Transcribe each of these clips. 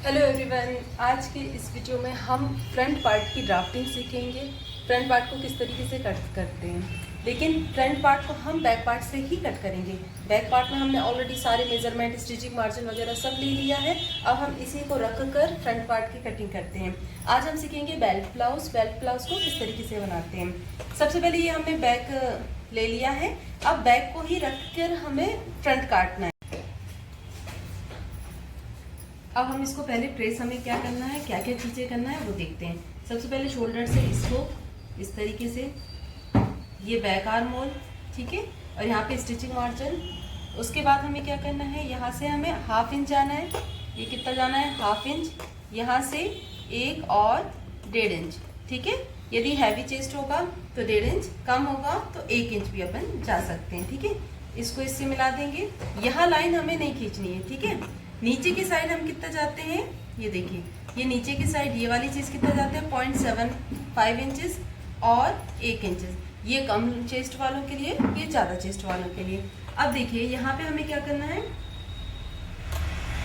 Hello everyone, आज की इस वीडियो में हम फ्रंट पार्ट की ड्राफ्टिंग सीखेंगे। फ्रंट पार्ट को किस तरीके से कट करते हैं, लेकिन फ्रंट पार्ट को हम बैक पार्ट से ही कट करेंगे। बैक पार्ट में हमने ऑलरेडी सारे मेजरमेंट, स्टिचिंग, मार्जिन वगैरह सब ले लिया है। अब हम इसी को रख कर फ्रंट पार्ट की कटिंग करते हैं। आज हम सीखेंगे बेल्ट ब्लाउज। बेल्ट ब्लाउज को किस तरीके से बनाते हैं। सबसे पहले ये हमने बैक ले लिया है। अब बैक को ही रख कर हमें फ्रंट काटना है। अब हम इसको पहले ट्रेस हमें क्या करना है, क्या क्या चीज़ें करना है वो देखते हैं। सबसे पहले शोल्डर से इसको इस तरीके से, ये बैक आर्म होल, ठीक है, और यहाँ पे स्टिचिंग मार्जिन। उसके बाद हमें क्या करना है, यहाँ से हमें ½ इंच जाना है। ये कितना जाना है, ½ इंच। यहाँ से 1 और 1.5 इंच, ठीक है। यदि हैवी चेस्ट होगा तो 1.5 इंच, कम होगा तो 1 इंच भी अपन जा सकते हैं, ठीक है। इसको इससे मिला देंगे। यहाँ लाइन हमें नहीं खींचनी है, ठीक है। नीचे की साइड हम कितना जाते हैं, ये देखिए, ये नीचे की साइड ये वाली चीज़ कितना जाते हैं, 0.75 इंचेस और 1 इंचेस। ये कम चेस्ट वालों के लिए, ये ज़्यादा चेस्ट वालों के लिए। अब देखिए यहाँ पे हमें क्या करना है,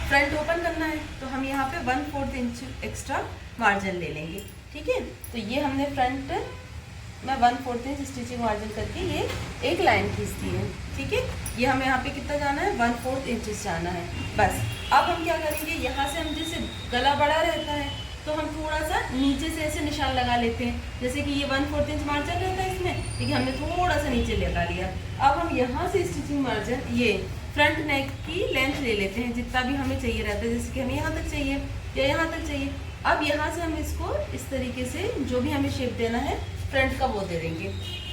फ्रंट ओपन करना है, तो हम यहाँ पे 1/4 इंच एक्स्ट्रा मार्जिन ले लेंगे, ठीक है। तो ये हमने फ्रंट में 1/4 इंच स्टिचिंग मार्जिन करके ये एक लाइन खींच दी है, ठीक है। ये हमें यहाँ पे कितना जाना है, 1/4 इंचेस जाना है, बस। अब हम क्या करेंगे, यहाँ से हम जैसे गला बड़ा रहता है तो हम थोड़ा सा नीचे से ऐसे निशान लगा लेते हैं। जैसे कि ये 1/4 इंच मार्जिन रहता है इसमें, ठीक है, हमने थोड़ा सा नीचे लगा लिया। अब हम यहाँ से स्टिचिंग मार्जिन, ये फ्रंट नेक की लेंथ ले लेते हैं, जितना भी हमें चाहिए रहता है। जैसे कि हमें यहाँ तक चाहिए या यहाँ तक चाहिए। अब यहाँ से हम इसको इस तरीके से जो भी हमें शेप देना है फ्रंट का वो दे देंगे।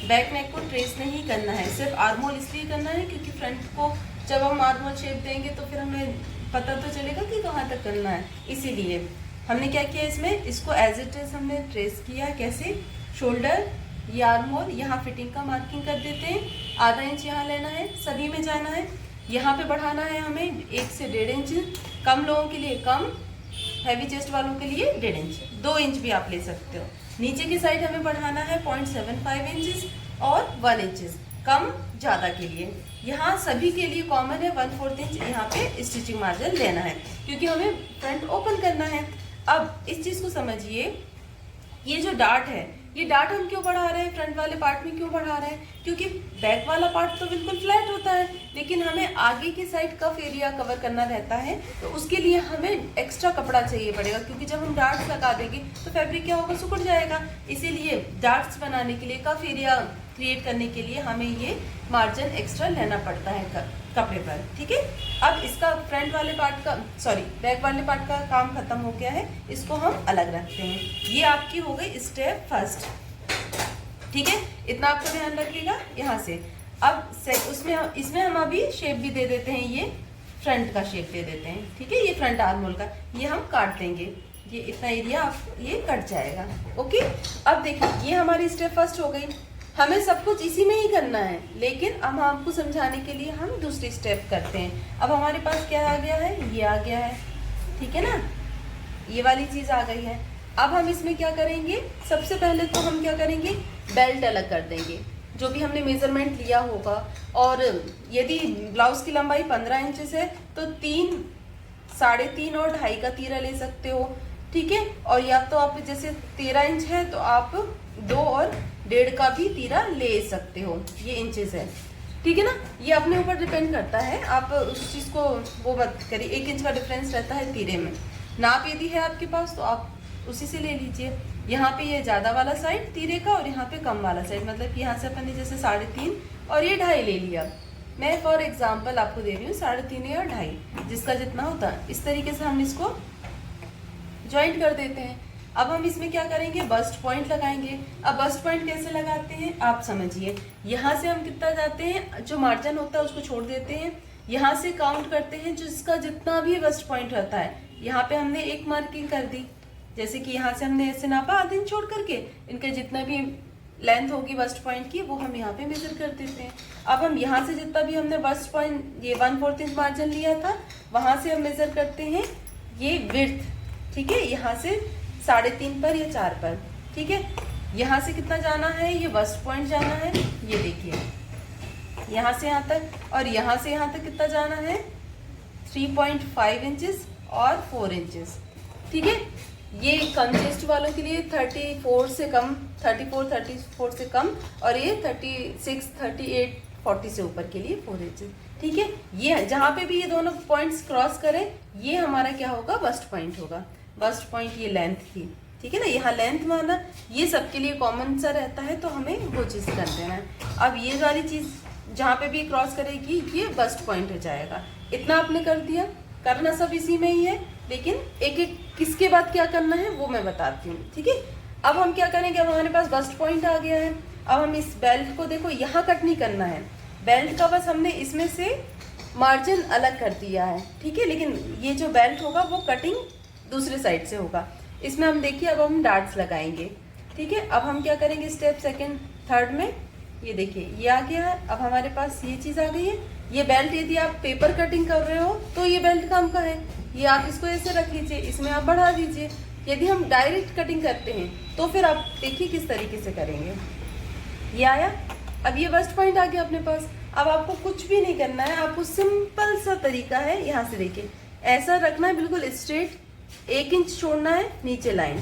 बैक नेक को ट्रेस नहीं करना है, सिर्फ आर्म होल इसलिए करना है क्योंकि फ्रंट को जब हम आर्म होल शेप देंगे तो फिर हमें पता तो चलेगा कि कहाँ तक करना है। इसीलिए हमने क्या किया, इसमें इसको एज इट इज हमने ट्रेस किया। कैसे, शोल्डर, ये आर्म होल, यहाँ फिटिंग का मार्किंग कर देते हैं। ½ इंच यहाँ लेना है, सभी में जाना है। यहाँ पे बढ़ाना है हमें 1 से 1.5 इंच, कम लोगों के लिए कम, हैवी चेस्ट वालों के लिए 1.5 इंच, 2 इंच भी आप ले सकते हो। नीचे की साइड हमें बढ़ाना है 0.75 इंचेस और 1 इंचेस, कम ज़्यादा के लिए। यहाँ सभी के लिए कॉमन है 1/4 इंच यहाँ पे स्टिचिंग मार्जिन लेना है क्योंकि हमें फ्रंट ओपन करना है। अब इस चीज़ को समझिए, ये जो डार्ट है, ये डार्ट हम क्यों बढ़ा रहे हैं, फ्रंट वाले पार्ट में क्यों बढ़ा रहे हैं, क्योंकि बैक वाला पार्ट तो बिल्कुल फ्लैट होता है, लेकिन हमें आगे की साइड कफ एरिया कवर करना रहता है। तो उसके लिए हमें एक्स्ट्रा कपड़ा चाहिए पड़ेगा, क्योंकि जब हम डार्ट्स लगा देंगे तो फैब्रिक क्या होगा, सिकुड़ जाएगा। इसीलिए डार्ट्स बनाने के लिए, कफ एरिया क्रिएट करने के लिए हमें ये मार्जिन एक्स्ट्रा लेना पड़ता है कपड़े पर, ठीक है। अब इसका फ्रंट वाले पार्ट का, सॉरी, बैक वाले पार्ट का काम खत्म हो गया है, इसको हम अलग रखते हैं। ये आपकी हो गई स्टेप फर्स्ट, ठीक है। इतना आपको ध्यान रखिएगा यहाँ से। अब इसमें हम अभी शेप भी दे देते हैं, ये फ्रंट का शेप दे देते हैं, ठीक है। ये फ्रंट आर्म होल का ये हम काट देंगे, ये इतना एरिया आप ये कट जाएगा, ओके। अब देखिए, ये हमारी स्टेप फर्स्ट हो गई। हमें सब कुछ इसी में ही करना है, लेकिन अब आपको समझाने के लिए हम दूसरी स्टेप करते हैं। अब हमारे पास क्या आ गया है, ये आ गया है, ठीक है ना, ये वाली चीज़ आ गई है। अब हम इसमें क्या करेंगे, सबसे पहले तो हम क्या करेंगे, बेल्ट अलग कर देंगे, जो भी हमने मेजरमेंट लिया होगा। और यदि ब्लाउज की लंबाई 15 इंचेस है तो 3, 3.5 और 2.5 का तीरा ले सकते हो, ठीक है। और या तो आप जैसे 13 इंच है तो आप 2 और 1.5 का भी तीरा ले सकते हो, ये इंचेस है, ठीक है ना। ये अपने ऊपर डिपेंड करता है, आप उस चीज़ को वो मत करिए। 1 इंच का डिफरेंस रहता है तीरे में। नाप यदि है आपके पास तो आप उसी से ले लीजिए। यहाँ पे ये ज़्यादा वाला साइड तीरे का और यहाँ पे कम वाला साइड, मतलब कि यहाँ से अपन ने जैसे 3.5 और ये 2.5 ले लिया। मैं फॉर एग्जाम्पल आपको दे रही हूँ 3.5 या 2.5, जिसका जितना होता है। इस तरीके से हम इसको ज्वाइंट कर देते हैं। अब हम इसमें क्या करेंगे, बस्ट पॉइंट लगाएंगे। अब बस्ट पॉइंट कैसे लगाते हैं आप समझिए। यहाँ से हम कितना जाते हैं, जो मार्जिन होता है उसको छोड़ देते हैं, यहाँ से काउंट करते हैं जिसका जितना भी बस्ट पॉइंट रहता है। यहाँ पे हमने एक मार्किंग कर दी, जैसे कि यहाँ से हमने ऐसे नापा ½ इंच छोड़ करके, इनका जितना भी लेंथ होगी बस्ट पॉइंट की वो हम यहाँ पे मेजर कर देते हैं। अब हम यहाँ से जितना भी हमने बस्ट पॉइंट, ये 1/4 इंच मार्जिन लिया था, वहाँ से हम मेजर करते हैं ये विड्थ, ठीक है। यहाँ से 3.5 पर या 4 पर, ठीक है। यहाँ से कितना जाना है, ये बस्ट पॉइंट जाना है, ये देखिए यहाँ से यहाँ तक, और यहाँ से यहाँ तक कितना जाना है, 3.5 इंचेस और 4 इंचेस, ठीक है। ये कम चेस्ट वालों के लिए 34 से कम, 34 से कम, और ये 36, 38, 40 से ऊपर के लिए 4 इंच, ठीक है। ये जहाँ पे भी ये दोनों पॉइंट्स क्रॉस करें, ये हमारा क्या होगा, बस्ट पॉइंट होगा। बस्ट पॉइंट ये लेंथ की, ठीक है ना, यहाँ लेंथ माना, ये सबके लिए कॉमन सा रहता है, तो हमें वो चीज़ कर देना है। अब ये वाली चीज़ जहाँ पे भी क्रॉस करेगी, ये बस्ट पॉइंट हो जाएगा। इतना आपने कर दिया, करना सब इसी में ही है, लेकिन एक एक किसके बाद क्या करना है वो मैं बताती हूँ, ठीक है। अब हम क्या करेंगे, अब हमारे पास बस्ट पॉइंट आ गया है। अब हम इस बेल्ट को देखो, यहाँ कट नहीं करना है बेल्ट का, बस हमने इसमें से मार्जिन अलग कर दिया है, ठीक है। लेकिन ये जो बेल्ट होगा वो कटिंग दूसरे साइड से होगा। इसमें हम देखिए, अब हम डार्ट्स लगाएंगे, ठीक है। अब हम क्या करेंगे, स्टेप सेकंड थर्ड में, ये देखिए ये आ गया है। अब हमारे पास ये चीज़ आ गई है। ये बेल्ट यदि आप पेपर कटिंग कर रहे हो तो ये बेल्ट काम का है, ये आप इसको ऐसे रख लीजिए, इसमें आप बढ़ा दीजिए। यदि हम डायरेक्ट कटिंग करते हैं तो फिर आप देखिए किस तरीके से करेंगे। ये आया, अब ये बस्ट पॉइंट आ गया अपने पास। अब आपको कुछ भी नहीं करना है, आपको सिंपल सा तरीका है, यहाँ से देखिए ऐसा रखना है, बिल्कुल स्ट्रेट, 1 इंच छोड़ना है नीचे लाइन,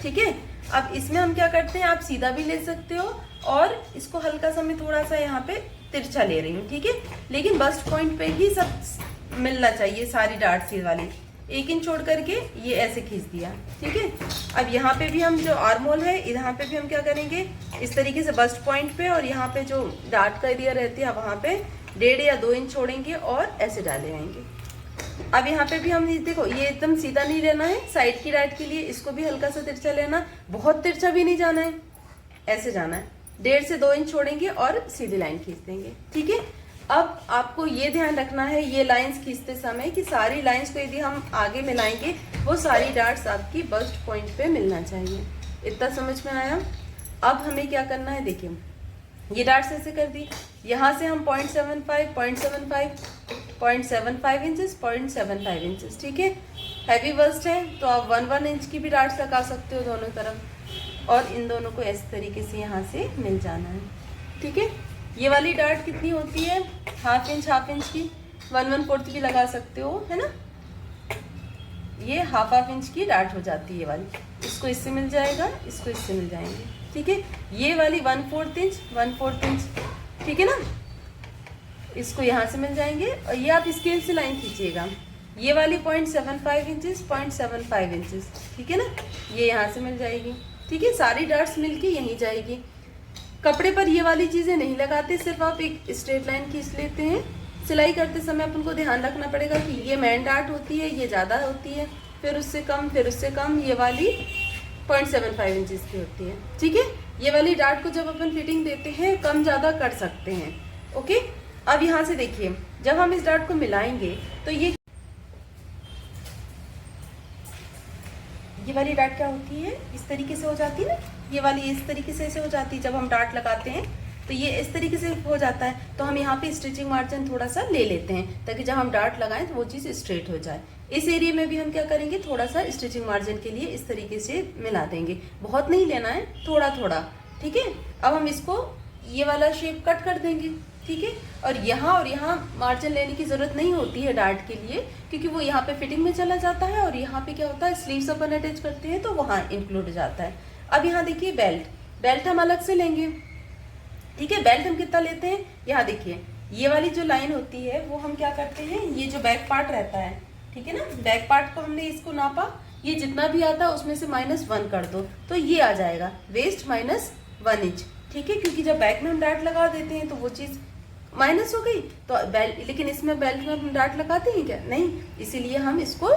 ठीक है। अब इसमें हम क्या करते हैं, आप सीधा भी ले सकते हो और इसको हल्का सा मैं थोड़ा सा यहाँ पे तिरछा ले रही हूँ, ठीक है। लेकिन बस्ट पॉइंट पे ही सब मिलना चाहिए, सारी डार्ट्स ये वाली। 1 इंच छोड़ करके ये ऐसे खींच दिया, ठीक है। अब यहाँ पे भी हम जो आर्म होल है, यहाँ पे भी हम क्या करेंगे, इस तरीके से बस्ट पॉइंट पे, और यहाँ पे जो डार्ट का एरिया रहती है वहाँ पे 1.5 या 2 इंच छोड़ेंगे और ऐसे डाले आएंगे। अब यहाँ पे भी हम देखो, ये एकदम सीधा नहीं लेना है, साइड की डार्ट के लिए इसको भी हल्का सा तिरछा लेना, बहुत तिरछा भी नहीं जाना है, ऐसे जाना है। 1.5 से 2 इंच छोड़ेंगे और सीधी लाइन खींच देंगे, ठीक है। अब आपको ये ध्यान रखना है, ये लाइंस खींचते समय कि सारी लाइंस को यदि हम आगे मिलाएंगे, वो सारी डार्ट्स आपकी बस्ट पॉइंट पे मिलना चाहिए। इतना समझ में आया। अब हमें क्या करना है, देखिए ये डार्ट्स ऐसे कर दी, यहाँ से हम 0.75 इंचेस, 0.75 इंचेस, ठीक है। हैवी बस्ट है तो आप 1 इंच की भी डार्ट्स लगा सकते हो दोनों तरफ, और इन दोनों को इस तरीके से यहाँ से मिल जाना है, ठीक है। ये वाली डार्ट कितनी होती है, हाफ इंच की, 1/4 भी लगा सकते हो, है ना। ये हाफ इंच की डार्ट हो जाती है ये वाली, इसको इससे मिल जाएगा, इसको इससे मिल जाएंगे, ठीक है। ये वाली 1/4 इंच, ठीक है ना, इसको यहाँ से मिल जाएंगे, और ये आप स्केल से लाइन खींचिएगा। ये वाली 0.75 इंचेस, ठीक है ना, ये यहाँ से मिल जाएगी, ठीक है। सारी डार्ट्स मिलके यहीं जाएगी। कपड़े पर ये वाली चीज़ें नहीं लगाते, सिर्फ आप एक स्ट्रेट लाइन खींच लेते हैं। सिलाई करते समय अपन को ध्यान रखना पड़ेगा कि ये मेन डार्ट होती है, ये ज़्यादा होती है, फिर उससे कम, फिर उससे कम, ये वाली 0.75 इंचेस की होती है, ठीक है। ये वाली डार्ट को जब अपन फिटिंग देते हैं कम ज़्यादा कर सकते हैं, ओके। अब यहाँ से देखिए, जब हम इस डार्ट को मिलाएंगे तो ये वाली डार्ट क्या होती है, इस तरीके से हो जाती है ना, ये वाली इस तरीके से ऐसे हो जाती है। जब हम डार्ट लगाते हैं तो ये इस तरीके से हो जाता है, तो हम यहाँ पे स्टिचिंग मार्जिन थोड़ा सा ले लेते हैं, ताकि जब हम डार्ट लगाएं तो वो चीज़ स्ट्रेट हो जाए। इस एरिया में भी हम क्या करेंगे, थोड़ा सा स्टिचिंग मार्जिन के लिए इस तरीके से मिला देंगे, बहुत नहीं लेना है, थोड़ा थोड़ा, ठीक है। अब हम इसको ये वाला शेप कट कर देंगे, ठीक है। और यहाँ मार्जिन लेने की ज़रूरत नहीं होती है डार्ट के लिए, क्योंकि वो यहाँ पे फिटिंग में चला जाता है, और यहाँ पे क्या होता है, स्लीव्स अपन अटैच करते हैं तो वहाँ इंक्लूड हो जाता है। अब यहाँ देखिए बेल्ट हम अलग से लेंगे, ठीक है। बेल्ट हम कितना लेते हैं, यहाँ देखिए ये वाली जो लाइन होती है वो हम क्या करते हैं, ये जो बैक पार्ट रहता है, ठीक है ना, बैक पार्ट को हमने इसको नापा, ये जितना भी आता है उसमें से -1 कर दो, तो ये आ जाएगा वेस्ट -1 इंच, ठीक है। क्योंकि जब बैक में हम डार्ट लगा देते हैं तो वो चीज़ माइनस हो गई, तो बेल्ट, लेकिन इसमें बेल्ट में हम डार्ट लगाते हैं क्या, नहीं, इसीलिए हम इसको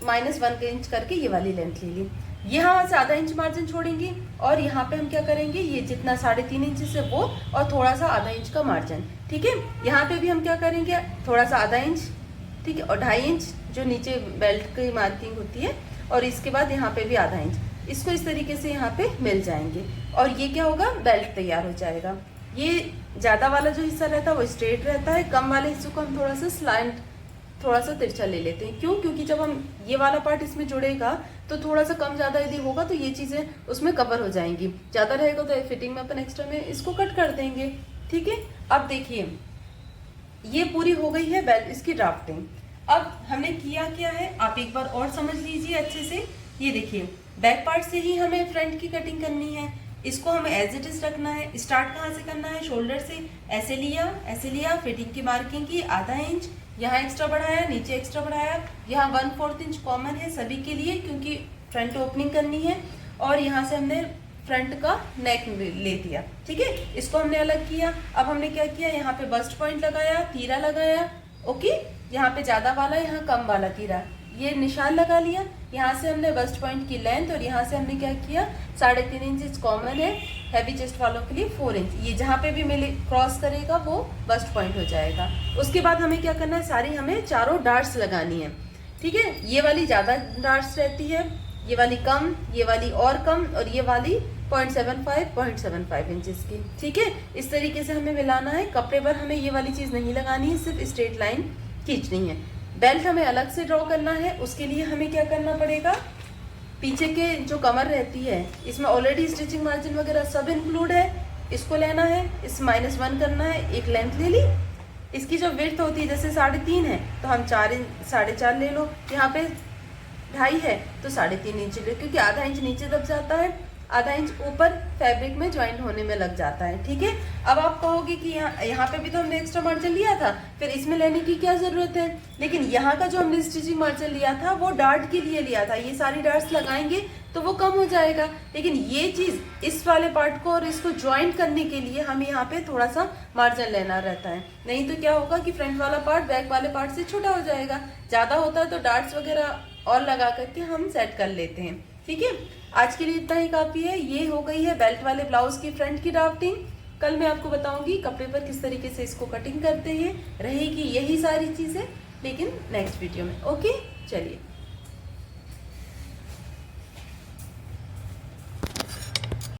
-1 इंच करके ये वाली लेंथ ले ली। यहाँ से ½ इंच मार्जिन छोड़ेंगे, और यहाँ पे हम क्या करेंगे, ये जितना 3.5 इंच से वो, और थोड़ा सा ½ इंच का मार्जिन, ठीक है। यहाँ पे भी हम क्या करेंगे, थोड़ा सा ½ इंच, ठीक है, और 2.5 इंच जो नीचे बेल्ट की मार्किंग होती है, और इसके बाद यहाँ पे भी ½ इंच, इसको इस तरीके से यहाँ पे मिल जाएंगे, और ये क्या होगा, बेल्ट तैयार हो जाएगा। ये ज़्यादा वाला जो हिस्सा रहता है वो स्ट्रेट रहता है, कम वाले हिस्से को हम थोड़ा सा स्लैंट, थोड़ा सा तिरछा ले लेते हैं। क्यों, क्योंकि जब हम ये वाला पार्ट इसमें जुड़ेगा तो थोड़ा सा कम ज़्यादा यदि होगा तो ये चीज़ें उसमें कवर हो जाएंगी, ज़्यादा रहेगा तो फिटिंग में अपन एक्स्ट्रा में इसको कट कर देंगे, ठीक है। अब देखिए ये पूरी हो गई है बेल्ट, इसकी ड्राफ्टिंग। अब हमने किया क्या है, आप एक बार और समझ लीजिए अच्छे से ये देखिए बैक पार्ट से ही हमें फ्रंट की कटिंग करनी है। इसको हमें एज इट इज रखना है। स्टार्ट कहाँ से करना है, शोल्डर से। ऐसे लिया, फिटिंग की मार्किंग की आधा इंच, यहाँ एक्स्ट्रा बढ़ाया, नीचे एक्स्ट्रा बढ़ाया, यहाँ 1/4 इंच कॉमन है सभी के लिए क्योंकि फ्रंट ओपनिंग करनी है। और यहाँ से हमने फ्रंट का नेक ले दिया, ठीक है। इसको हमने अलग किया। अब हमने क्या किया, यहाँ पे बस्ट पॉइंट लगाया, तीरा लगाया, ओके। यहाँ पे ज्यादा वाला, यहाँ कम वाला तीरा, ये निशान लगा लिया। यहाँ से हमने बस्ट पॉइंट की लेंथ और यहाँ से हमने क्या किया 3.5 इंच कॉमन है, हैवी चेस्ट वालों के लिए 4 इंच। ये जहाँ पे भी मिले क्रॉस करेगा वो बस्ट पॉइंट हो जाएगा। उसके बाद हमें क्या करना है, सारी हमें चारों डार्ट्स लगानी है, ठीक है। ये वाली ज्यादा डार्ट्स रहती है, ये वाली कम, ये वाली और कम, और ये वाली 0.75 इंचेस की, ठीक है। इस तरीके से हमें मिलाना है। कपड़े पर हमें ये वाली चीज नहीं लगानी है, सिर्फ स्ट्रेट लाइन खींचनी है। बेल्ट हमें अलग से ड्रॉ करना है। उसके लिए हमें क्या करना पड़ेगा, पीछे के जो कमर रहती है इसमें ऑलरेडी स्टिचिंग मार्जिन वगैरह सब इंक्लूड है। इसको लेना है, इस -1 करना है, एक लेंथ ले ली। इसकी जो विड्थ होती है जैसे 3.5 है तो हम 4.5 ले लो। यहाँ पे 2.5 है तो 3.5 इंच ले, क्योंकि आधा इंच नीचे दब जाता है, आधा इंच ऊपर फैब्रिक में ज्वाइंट होने में लग जाता है, ठीक है। अब आप कहोगे कि यहाँ पे भी तो हमने एक्स्ट्रा मार्जिन लिया था, फिर इसमें लेने की क्या जरूरत है। लेकिन यहाँ का जो हमने स्टिचिंग मार्जिन लिया था वो डार्ट के लिए लिया था। ये सारी डार्ट्स लगाएंगे तो वो कम हो जाएगा, लेकिन ये चीज इस वाले पार्ट को और इसको ज्वाइंट करने के लिए हमें यहाँ पे थोड़ा सा मार्जिन लेना रहता है। नहीं तो क्या होगा कि फ्रंट वाला पार्ट बैक वाले पार्ट से छोटा हो जाएगा। ज्यादा होता है तो डार्ट्स वगैरह और लगा करके हम सेट कर लेते हैं, ठीक है। आज के लिए इतना ही काफी है। ये हो गई है बेल्ट वाले ब्लाउज की फ्रंट की ड्राफ्टिंग। कल मैं आपको बताऊंगी कपड़े पर किस तरीके से इसको कटिंग करते हैं। रहेगी यही सारी चीजें लेकिन नेक्स्ट वीडियो में, ओके। चलिए।